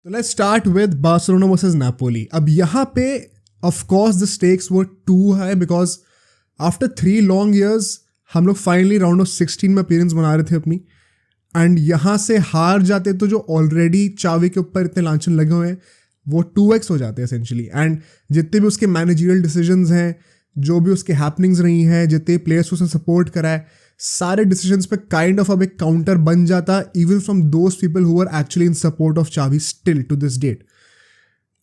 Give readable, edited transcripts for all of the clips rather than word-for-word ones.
तो let's start with Barcelona versus Napoli. अब यहाँ पे of course the stakes were too high because after 3 long years हम लोग फाइनली राउंड ऑफ 16 में अपीयरेंस बना रहे थे अपनी, एंड यहाँ से हार जाते तो जो ऑलरेडी चावी के ऊपर इतने लांछन लगे हुए हैं वो 2x हो जाते हैं एसेंशियली. एंड जितने भी उसके मैनेजरियल डिसीजंस हैं, जो भी उसके हैपनिंग्स रही हैं, जितने प्लेयर्स उसने सपोर्ट करा है, सारे डिसीजंस पे काइंड ऑफ अब एक काउंटर बन जाता even from those people who are actually in support of Xavi still to this date.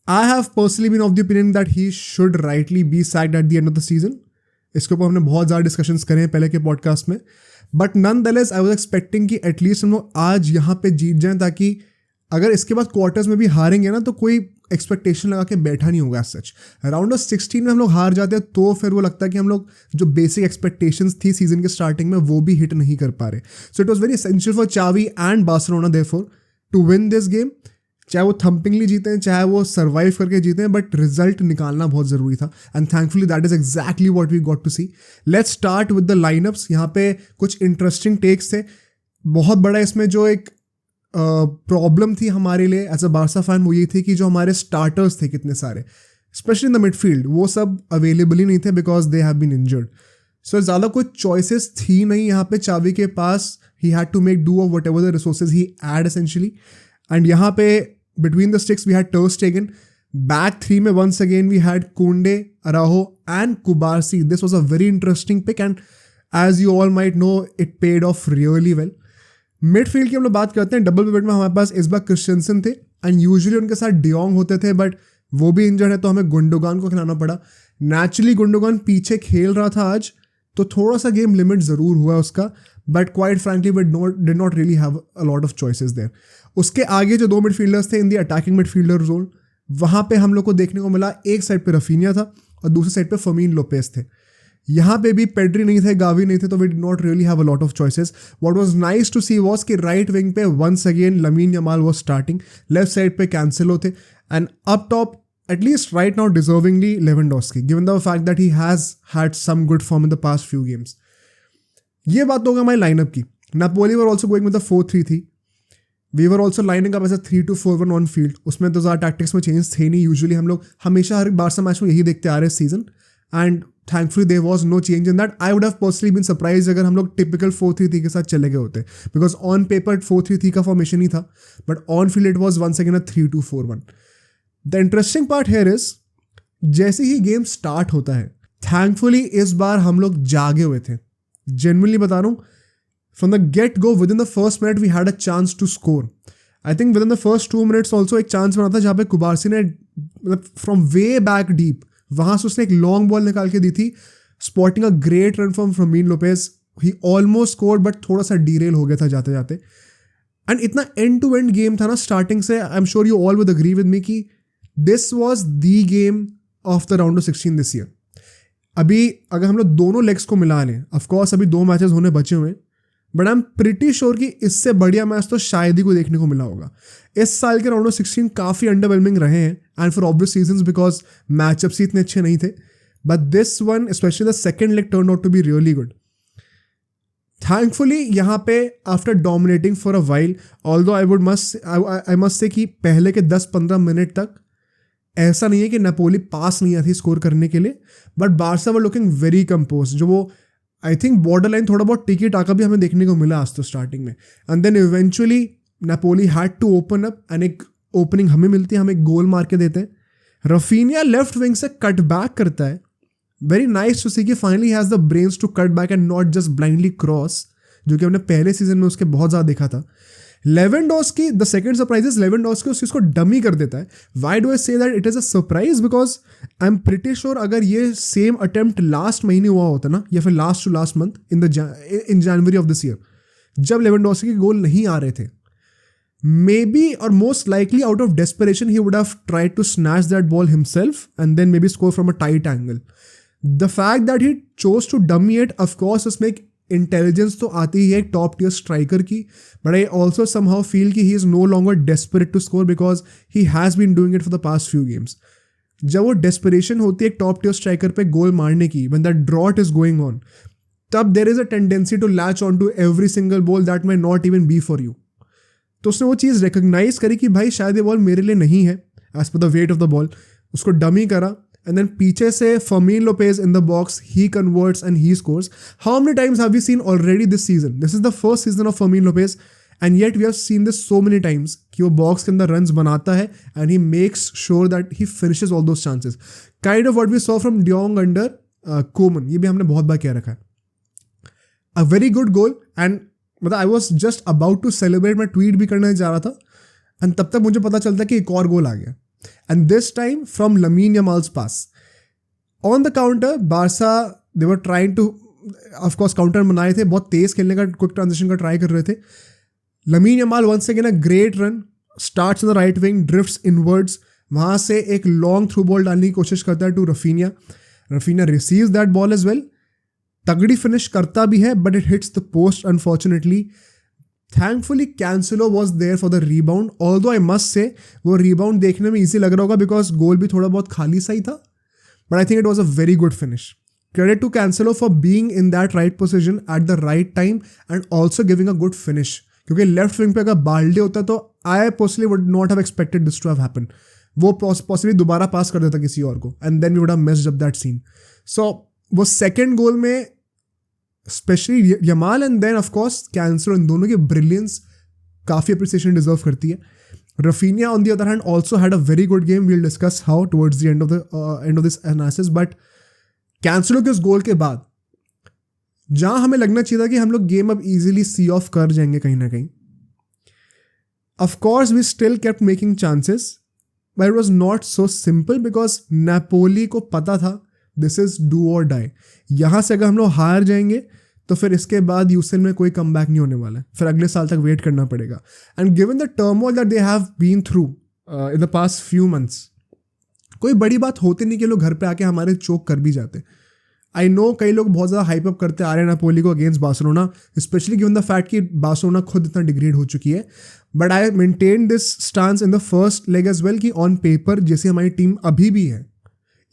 I have personally been of the opinion that he should rightly be sacked at the end of the season. इसके ऊपर हमने बहुत ज़्यादा discussions करे हैं पहले के podcast में, but none the less I was expecting कि एटलीस्ट हम लोग आज यहाँ पे जीत जाएं, ताकि अगर इसके बाद क्वार्टर्स में भी हारेंगे ना तो कोई एक्सपेक्टेशन लगा के बैठा नहीं होगा. सच राउंड ऑफ 16 में हम लोग हार जाते हैं तो फिर वो लगता है कि हम लोग जो बेसिक एक्सपेक्टेशंस थी सीजन के स्टार्टिंग में वो भी हिट नहीं कर पा रहे. So it was very essential for Xavi and Barcelona therefore to win this game. चाहे वो थम्पिंगली जीते, चाहे वो सर्वाइव करके जीते, बट रिजल्ट निकालना बहुत ज़रूरी था, and thankfully that is exactly what we got to see. Let's start with the lineups. यहाँ पे कुछ इंटरेस्टिंग टेक्स थे. बहुत बड़ा इसमें जो एक प्रॉब्लम थी हमारे लिए एज अ बार्सा फैन वो ये थी कि जो हमारे स्टार्टर्स थे कितने सारे, स्पेशली इन द मिडफील्ड, वो सब अवेलेबल ही नहीं थे because they have been injured. So ज़्यादा कोई चॉइसेस थी नहीं यहाँ पे चावी के पास. He had to make do of whatever the resources he had essentially. And यहाँ पे between the sticks we had Ter Stegen. Back 3 में once again we had Kounde, Araujo and Cubarsi. This was a very interesting pick and as you all might know it paid off really well. Midfield की हम लोग बात करते हैं. Double pivot में हमारे पास इस बार क्रिश्चियनसन थे एंड यूजुअली उनके साथ डियोंग होते थे, बट वो भी इंजर्ड है तो हमें गुंडोगान को खिलाना पड़ा. नेचुरली गुंडोगान पीछे खेल रहा था आज, तो थोड़ा सा गेम लिमिट ज़रूर हुआ उसका, but quite frankly we did not really have a lot of choices there. उसके आगे जो 2 मिडफील्डर्स थे in the attacking midfielder role, वहाँ पे हम लोग को देखने को मिला एक साइड पे रफीनिया था और दूसरी साइड पे फर्मीन लोपेस थे. यहाँ पे भी पेड्री नहीं थे, गावी नहीं थे, तो we did not really have a lot of choices. What was nice to see was कि राइट विंग पे once again Lamine Yamal was starting, left side पे कैंसेलो थे, and up top at least right now deservingly Lewandowski, given the fact that he has had some good form in the past few games. ये बात होगा हमारी lineup की. Napoli were also going with the 4-3-3. We were also lining up as a 3-2-4-1 on field. उसमें तो ज़्यादा tactics में change थे नहीं. यूजुअली हम लोग हमेशा हर बार्सा मैच में यही देखते आ रहे हैं season, and thankfully there was no change in that. I would have personally been surprised अगर हम लोग typical 4-3-3 के साथ चले गए होते, because on paper 4-3-3 का formation ही था, but on field it was once again a 3-2-4-1. The interesting part here is जैसे ही गेम स्टार्ट होता है, thankfully इस बार हम लोग जागे हुए थे. Genuinely बता रहा हूँ, from the get go within the first minute we had a chance to score. I think within the first 2 minutes also एक चांस बना था जहाँ पे कुबारसी ने from way back deep वहाँ से उसने एक लॉन्ग बॉल निकाल के दी थी, spotting a great run from फर्मीन Lopez. He almost scored but थोड़ा सा डीरेल हो गया था जाते जाते. एंड इतना एंड टू एंड गेम था ना स्टार्टिंग से. I am sure you all would agree with me कि this was the game of the round of 16 this year. अभी अगर हम लोग दोनों लेग्स को मिला लें, ऑफकोर्स अभी 2 मैचेस होने बचे हुए हैं, but I am pretty sure कि इससे बढ़िया मैच तो शायद ही कोई देखने को मिला होगा. इस साल के राउंड ऑफ 16 काफ़ी अंडरवेलमिंग रहे हैं, and for obvious reasons because matchups ही इतने अच्छे नहीं थे, but this one specially the second leg turn out to be really good. Thankfully यहाँ पे after dominating for a while, although I must say कि पहले के 10-15 मिनट तक ऐसा नहीं है कि नेपोली पास नहीं आती स्कोर करने के लिए, but Barca were looking very compose. जो वो आई थिंक बॉर्डर लाइन थोड़ा बहुत टिकी टाका भी हमें देखने को मिला आज तो स्टार्टिंग में, and then eventually Napoli had to open up, and एक ओपनिंग हमें मिलती है, हम एक गोल मार के देते हैं. रफीनिया लेफ्ट विंग से कट बैक करता है. वेरी नाइस टू सी कि finally has the brains to cut back and not just blindly cross, जो कि हमने पहले सीजन में उसके बहुत ज़्यादा देखा था. Lewandowski, the second surprise is Lewandowski उस चीज़ को डमी कर देता है. Why do I say that it is a surprise? Because I am pretty sure अगर ये सेम अटेम्प्ट लास्ट महीने हुआ होता ना, या फिर last to last month in January of this year, जब लेवेंडोस्की के गोल नहीं आ रहे थे, maybe or most likely out of desperation he would have tried to snatch that ball himself and then maybe score from a tight angle. The fact that he chose to dummy it, of course उसमें एक intelligence तो आती ही है एक top tier striker की, but I also somehow feel कि he is no longer desperate to score because he has been doing it for the past few games. जब वो डेस्परेशन होती है एक टॉप टियर स्ट्राइकर पे गोल मारने की, when that drought is going on, तब there is a tendency to latch on to every single ball that may not even be for you. तो उसने वो चीज़ रिकग्नाइज करी कि भाई शायद ये बॉल मेरे लिए नहीं है as per the weight of the ball, उसको डमी करा एंड देन पीछे से Fermin Lopez in the box, he converts and he scores. How many times have we seen already this season? This is the first season of Fermin Lopez and yet we have seen this so many times कि वो box के अंदर runs बनाता है and he makes sure that he finishes all those chances. Kind of what we saw from de Jong under Koeman, ये भी हमने बहुत बार कह रखा है. A very good goal and मतलब I was just about to celebrate, मैं ट्वीट भी करने जा रहा था एंड तब तक मुझे पता चलता कि एक और गोल आ गया and this time from Lamine Yamal's pass on the counter. Barca they were trying to of course counter बनाए थे, बहुत तेज खेलने का, क्विक ट्रांजिशन का ट्राई कर रहे थे. Lamine Yamal once again a great run, starts in the right wing, drifts inwards, वहाँ से एक लॉन्ग थ्रू बॉल डालने की कोशिश करता है to Raphinha. Raphinha receives that ball as well, तगड़ी फिनिश करता भी है but it hits the post unfortunately. Thankfully Cancelo was there for the rebound, although I must say वो रीबाउंड देखने में ईजी लग रहा होगा बिकॉज गोल भी थोड़ा बहुत खाली सा ही था, but I think it was a very good finish. Credit to Cancelo for being in that right position at the right time and also giving a good finish. क्योंकि लेफ्ट विंग पे अगर Balde होता तो I personally would not have expected this to have happen. वो possibly दोबारा pass कर देता किसी और को and then we would have missed up that scene. So वो सेकेंड गोल में specially Yamal and then of course Cancelo, इन दोनों की ब्रिलियंस काफ़ी अप्रिसिएशन डिजर्व करती है. Rafinha on the other hand also had a very good game. We'll discuss how towards the end of this analysis. But Cancelo के उस गोल के बाद जहां हमें लगना चाहिए था कि हम लोग गेम अब इजीली सी ऑफ कर जाएंगे कहीं ना कहीं, of course we still kept making chances but it was not so simple because Napoli को पता था this is do or die. यहां से अगर हम लोग हार जाएंगे तो फिर इसके बाद यूसीएल में कोई कम बैक नहीं होने वाला है, फिर अगले साल तक वेट करना पड़ेगा. And given the turmoil that they have been through in the past few months, कोई बड़ी बात होती नहीं कि लोग घर पे आके हमारे चोक कर भी जाते. आई नो कई लोग बहुत ज़्यादा हाइप अप करते आ रहे हैं नापोली को against Barcelona, specially given the fact कि बार्सिलोना खुद इतना डिग्रेड हो चुकी है. But I maintain this stance in the first leg as well कि ऑन पेपर जैसे हमारी टीम अभी भी है,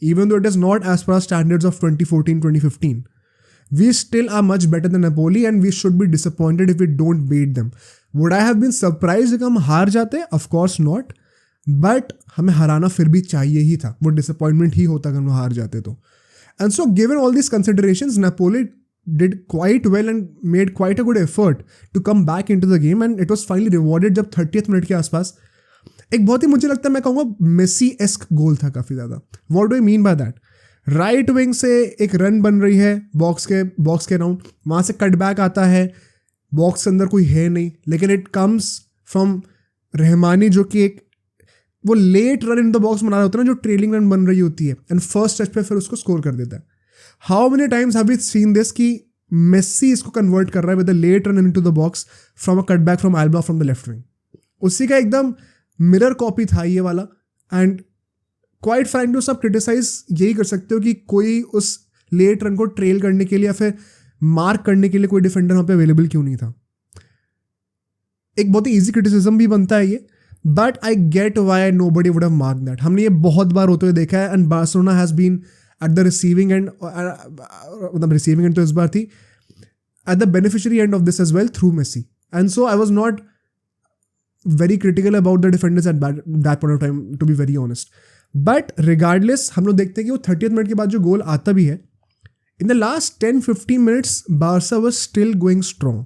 even though it is not as per standards of 2014-2015, we still are much better than Napoli and we should be disappointed if we don't beat them. Would I have been surprised if हम हार जाते? Of course not. But हमें हराना फिर भी चाहिए ही था, वो disappointment ही होता अगर हम हार जाते तो. And so given all these considerations, Napoli did quite well and made quite a good effort to come back into the game and it was finally rewarded जब 30th मिनट के आसपास एक बहुत ही मुझे लगता है मैं कहूँगा मेसी-एस्क गोल था काफ़ी ज़्यादा. What do I mean by that? Right wing से एक रन बन रही है बॉक्स के अराउंड, वहाँ से कटबैक आता है, बॉक्स के अंदर कोई है नहीं, लेकिन इट कम्स फ्रॉम रहमानी जो कि एक वो late run in the box बना रहा होता है ना, जो ट्रेलिंग रन बन रही होती है एंड फर्स्ट टच पे फिर उसको स्कोर कर देता है. How many times have we seen this कि मेसी इसको कन्वर्ट कर रहा है with the late run into the box from a cutback from Alba from the left wing. उसी का एकदम मिरर कॉपी था ये वाला. एंड क्वाइट फ्रैंकली सब क्रिटिसाइज यही कर सकते हो कि कोई उस लेट रन को ट्रेल करने के लिए या फिर मार्क करने के लिए कोई डिफेंडर वहाँ पे अवेलेबल क्यों नहीं था. एक बहुत ही ईजी क्रिटिसिज्म भी बनता है ये, but I get why nobody would have mark that. हमने ये बहुत बार होते हुए देखा है and Barcelona has been at the receiving end, मतलब रिसीविंग एंड तो इस बार थी, at the beneficiary end of this as well through Messi. And so I was not very critical about the defenders at that point of time to be very honest. But regardless हम लोग देखते हैं कि वो 30th minute के बाद जो गोल आता भी है, in the last 10-15 minutes Barça was still going strong.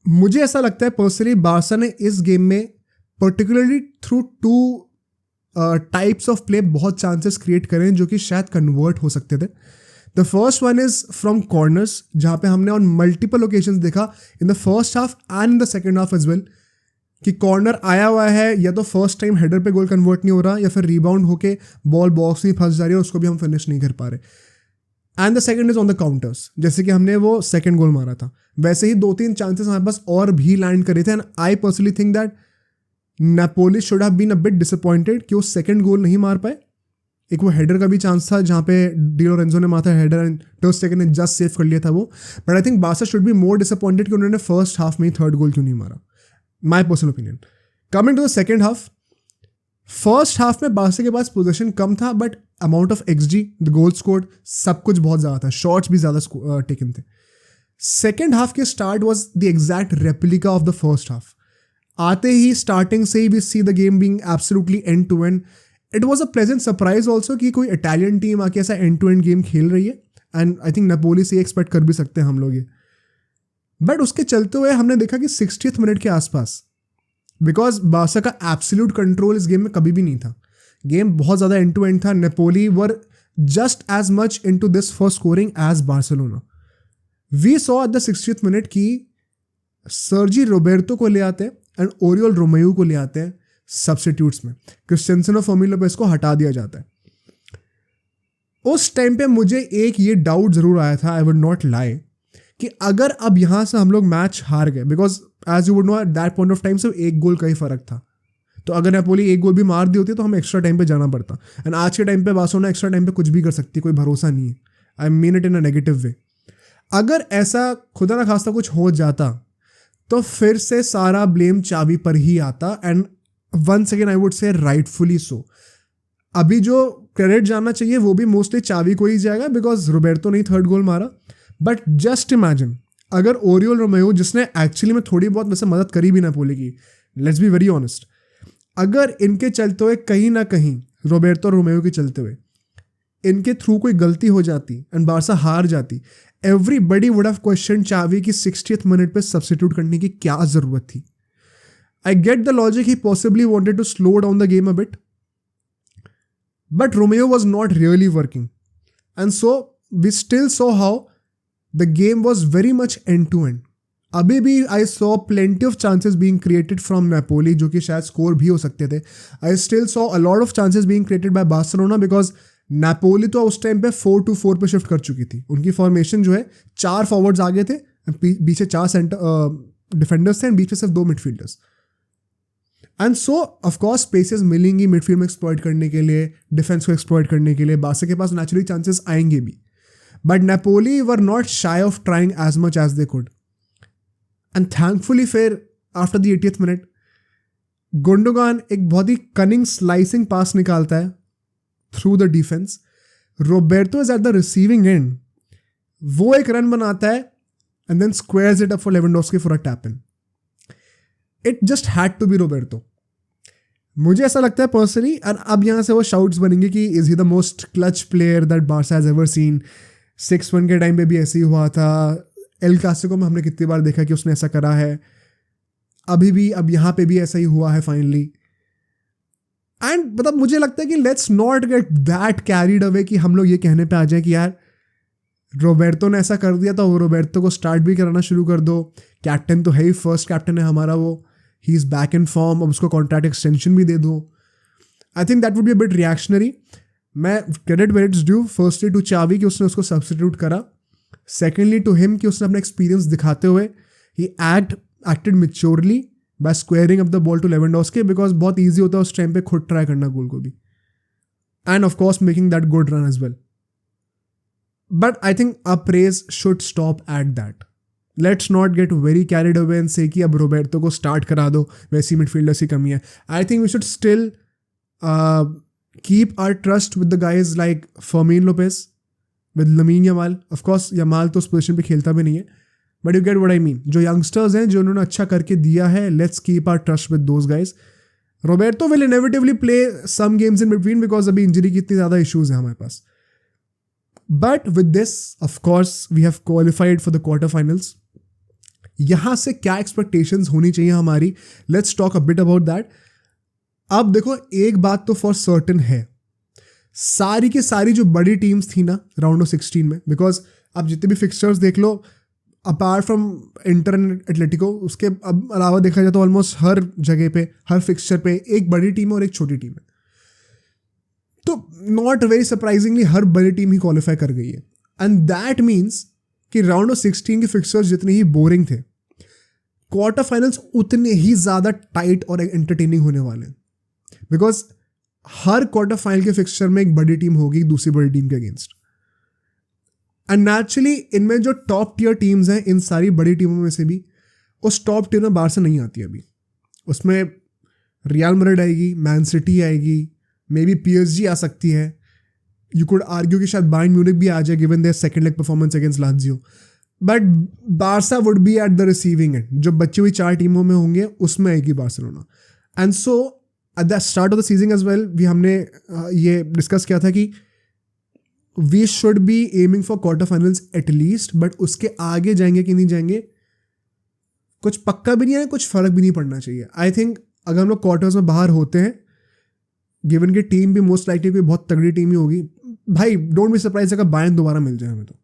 मुझे ऐसा लगता है पर्सनली बारसा ने इस गेम में particularly through two types of play बहुत चांसेस क्रिएट करें जो कि शायद कन्वर्ट हो सकते थे. The first one is from corners, जहाँ पे हमने ऑन मल्टीपल ओकेजन्स देखा in the first half and in the second half as well कि कॉर्नर आया हुआ है, या तो फर्स्ट टाइम हेडर पे गोल कन्वर्ट नहीं हो रहा या फिर रिबाउंड होके बॉल बॉक्स में फंस जा रही है और उसको भी हम फिनिश नहीं कर पा रहे. And the second is on the counters, जैसे कि हमने वो सेकंड गोल मारा था वैसे ही 2-3 चांसेस हमारे पास और भी लैंड करे थे. And I personally think that Napoli should have been a bit disappointed कि वो सेकंड गोल नहीं मार पाए. एक वो हेडर का भी चांस था जहाँ पे डी लोरेंजो ने मारा हेडर एंड टर्र स्टेगन ने जस्ट सेव कर लिया था वो. But I think Barca should be more disappointed कि उन्होंने फर्स्ट हाफ में ही थर्ड गोल क्यों नहीं मारा. My personal opinion. Coming to the second half, first half में बार्सा के पास पोजीशन कम था but amount of XG, the goal scored, सब कुछ बहुत ज़्यादा था, शॉट्स भी ज़्यादा टेकन थे. सेकेंड हाफ के start was the exact replica of the first half. आते ही स्टार्टिंग से ही we see the game being absolutely end to end. It was a pleasant surprise also कि कोई इटालियन टीम आके ऐसा एंड टू एंड गेम खेल रही है. एंड आई थिंक नेपोली से एक्सपेक्ट कर भी सकते हैं हम लोग ये. बट उसके चलते हुए हमने देखा कि 60th मिनट के आसपास, बिकॉज बार्सा का एब्सोल्यूट कंट्रोल इस गेम में कभी भी नहीं था. गेम बहुत ज़्यादा एंड टू एंड था. Napoli were just as much into this for scoring as Barcelona. We saw at the 60th minute की सर्जी रोबेर्टो को ले आते हैं एंड ओरियल रोमेयो को ले आते हैं सब्स्टिट्यूट्स में. क्रिस्टियनसन और फर्मीन लोपेज को हटा दिया जाता है. उस टाइम पे मुझे एक ये डाउट ज़रूर आया था, आई वुड नॉट लाई, कि अगर अब यहाँ से हम लोग मैच हार गए, because as you would know at that point of time सिर्फ एक गोल का ही फर्क था. तो अगर नेपोली एक गोल भी मार दी होती तो हमें एक्स्ट्रा टाइम पे जाना पड़ता. एंड आज के टाइम पे बार्सिलोना एक्स्ट्रा टाइम पे कुछ भी कर सकती है, कोई भरोसा नहीं है. I mean it in a negative way. अगर ऐसा खुदा ना खास्ता कुछ हो जाता तो फिर से सारा ब्लेम चावी पर ही आता. And once again I would say rightfully so. अभी जो क्रेडिट जानना चाहिए वो भी मोस्टली चावी को ही जाएगा, बिकॉज रोबेर्टो ने थर्ड गोल मारा. बट जस्ट इमेजिन अगर ओरियल रोमेयो, जिसने एक्चुअली में थोड़ी बहुत वैसे मदद करी भी नेपोली की, लेट्स बी वेरी ऑनेस्ट, अगर इनके चलते हुए कहीं ना कहीं रोबेर्टो रोमेयो के चलते हुए इनके थ्रू कोई गलती हो जाती एंड बार्सा हार जाती, एवरीबडी वुड हैव क्वेश्चन चावी की 60th मिनट पे सब्स्टिट्यूट करने की क्या जरूरत थी. I get the logic, he possibly wanted to slow down the game a bit, but Romeo was not really working. And so we still saw how the game was very much end to end. अभी भी I saw plenty of chances being created from Napoli, जो कि शायद score भी हो सकते थे. I still saw a lot of chances being created by Barcelona, because Napoli तो उस टाइम पे 4-2-4 पे शिफ्ट कर चुकी थी. उनकी फॉर्मेशन जो है 4 फॉरवर्ड्स आगे थे, पीछे 4 सेंटर डिफेंडर्स थे एंड बीच में सिर्फ 2 midfielders. And so of course spaces मिलेंगी मिडफील्ड में एक्सप्लॉइट करने के लिए, डिफेंस को एक्सप्लॉइट करने के लिए. बार्सा के पास नेचुरली चांसेस आएंगे भी. But Napoli were not shy of trying as much as they could. And thankfully फिर after the 80th minute, गुंडोगान एक बहुत ही कनिंग स्लाइसिंग पास निकालता है through the defence. Roberto is at the receiving end. वो एक run बनाता है and then squares it up for Lewandowski for a tap in. It just had to be Roberto. मुझे ऐसा लगता है पर्सनली, एंड अब यहाँ से वो शाउट्स बनेंगे कि is he the most clutch player that Barca has ever seen. 6-1 के टाइम पे भी ऐसे ही हुआ था. एल क्लासिको में हमने कितनी बार देखा कि उसने ऐसा करा है. अभी भी अब यहाँ पे भी ऐसा ही हुआ है फाइनली. एंड मतलब मुझे लगता है कि let's not get that carried away कि हम लोग ये कहने पे आ जाए कि यार रोबेर्टो ने ऐसा कर दिया तो रोबेर्टो को स्टार्ट भी कराना शुरू कर दो. कैप्टन तो है ही, फर्स्ट कैप्टन है हमारा वो, he is back in form, अब उसको कॉन्ट्रैक्ट एक्सटेंशन भी दे दो. I think that would be a bit reactionary. मैं credit where it's due firstly to Xavi कि उसने उसको सब्स्टिट्यूट करा. सेकेंडली टू हिम कि उसने अपना एक्सपीरियंस दिखाते हुए ही acted maturely by squaring up the ball to Lewandowski, because बहुत ईजी होता है उस टाइम पे खुद ट्राई करना गोल को भी. And of course making that good run as well. But I think a praise should stop at that. Let's not get very carried away and say कि अब रोबेर्टो को स्टार्ट करा दो, वैसी मिडफील्डर्स की कमी है. I think we should still keep our trust with the guys like Fermin Lopez, with Lamine Yamal. Of course, Yamal तो उस पोजीशन पे खेलता भी नहीं है, but you get what I mean. जो youngsters हैं जो उन्होंने अच्छा करके दिया है, let's keep our trust with those guys. Roberto will inevitably play some games in between because अभी इंजरी की इतनी ज़्यादा issues हैं हमारे पास. But with this, of course, we have qualified for the quarterfinals. यहाँ से क्या expectations होनी चाहिए हमारी? Let's talk a bit about that. अब देखो, एक बात तो फॉर सर्टन है, सारी की सारी जो बड़ी टीम्स थी ना राउंड ऑफ 16 में, बिकॉज आप जितने भी फिक्सचर्स देख लो apart from Inter and Atletico, उसके अब अलावा देखा जाए तो ऑलमोस्ट हर जगह पे, हर फिक्सचर पे एक बड़ी टीम है और एक छोटी टीम है. तो नॉट वेरी सरप्राइजिंगली हर बड़ी टीम ही क्वालिफाई कर गई है. एंड दैट मीन्स कि राउंड ऑफ 16 के फिक्सचर्स जितने ही बोरिंग थे, क्वार्टर फाइनल्स उतने ही ज़्यादा टाइट और एंटरटेनिंग होने वाले हैं. बिकॉज हर क्वार्टर फाइनल के फिक्सचर में एक बड़ी टीम होगी दूसरी बड़ी टीम के अगेंस्ट. एंड नेचुरली इनमें जो टॉप टियर टीम्स हैं, इन सारी बड़ी टीमों में से भी उस टॉप टियर में बार्सा नहीं आती अभी. उसमें रियल मैड्रिड आएगी, मैन सिटी आएगी, मे बी PSG आ सकती है. यू कुड आर्ग्यू कि शायद बायर्न म्यूनिख भी आ जाए given their second leg performance against Lazio. But Barca would be at the receiving end. जो बची हुई 4 टीमों में होंगे उसमें आएगी Barcelona. And so at the start of the season as well हमने ये डिस्कस किया था कि we should be aiming for quarter finals at least, but उसके आगे जाएंगे कि नहीं जाएंगे कुछ पक्का भी नहीं है, कुछ फर्क भी नहीं पड़ना चाहिए. आई थिंक अगर हम लोग क्वार्टर्स में बाहर होते हैं, गिवन की टीम भी मोस्ट लाइकली कोई बहुत तगड़ी टीम ही होगी, भाई डोंट बी सरप्राइज अगर बायर्न दोबारा मिल जाए हमें तो.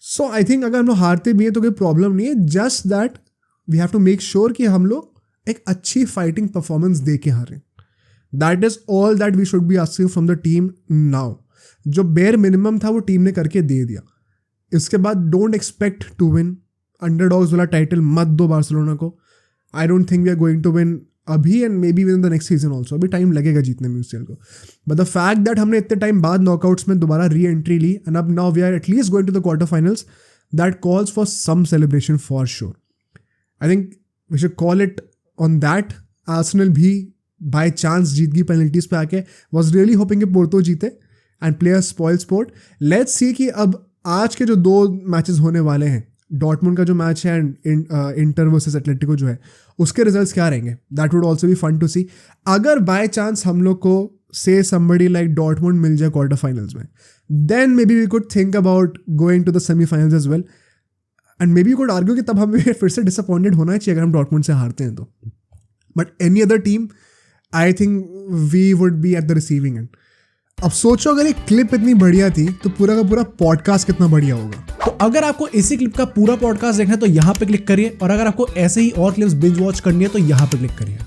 सो आई थिंक अगर हम लोग हारते भी हैं तो कोई प्रॉब्लम नहीं है, just that we have to make sure कि हम लोग एक अच्छी फाइटिंग परफॉर्मेंस दे के हारें. That is all that we should be asking from the team now. जो बेयर मिनिमम था वो टीम ने करके दे दिया. इसके बाद don't expect to win. Underdogs वाला टाइटल मत दो बार्सिलोना को. I don't think we are going to win अभी and maybe win the next season also. अभी टाइम लगेगा जीतने में UCL को. बट द फैक्ट दैट हमने इतने टाइम बाद नॉकआउट्स में दोबारा री एंट्री ली एंड अब now we are at least going to the quarter finals, that calls for some celebration for sure. I think we should call it on that. Arsenal भी by chance जीत गई penalties पे आके. Was really hoping कि Porto जीते and players spoil sport. Let's see कि अब आज के जो 2 मैचेस होने वाले हैं, डॉर्टमुंड का जो मैच है एंड इंटर वर्सेस एटलेटिको जो है, उसके रिजल्ट्स क्या रहेंगे. That would also be fun to see. अगर बाय चांस हम लोग को से समबडी लाइक डॉर्टमुंड मिल जाए क्वार्टर फाइनल्स में, then maybe we could think about going to the semifinals as well. And maybe you could argue कि तब हमें फिर से डिसअपॉइंटेड होना चाहिए अगर हम डॉर्टमुंड से हारते हैं तो. But any other team I think we would be at the receiving end. अब सोचो अगर ये क्लिप इतनी बढ़िया थी तो पूरा का पूरा पॉडकास्ट कितना बढ़िया होगा. तो अगर आपको इसी क्लिप का पूरा पॉडकास्ट देखना है तो यहाँ पे क्लिक करिए, और अगर आपको ऐसे ही और क्लिप्स बिंज वॉच करनी है तो यहाँ पे क्लिक करिए.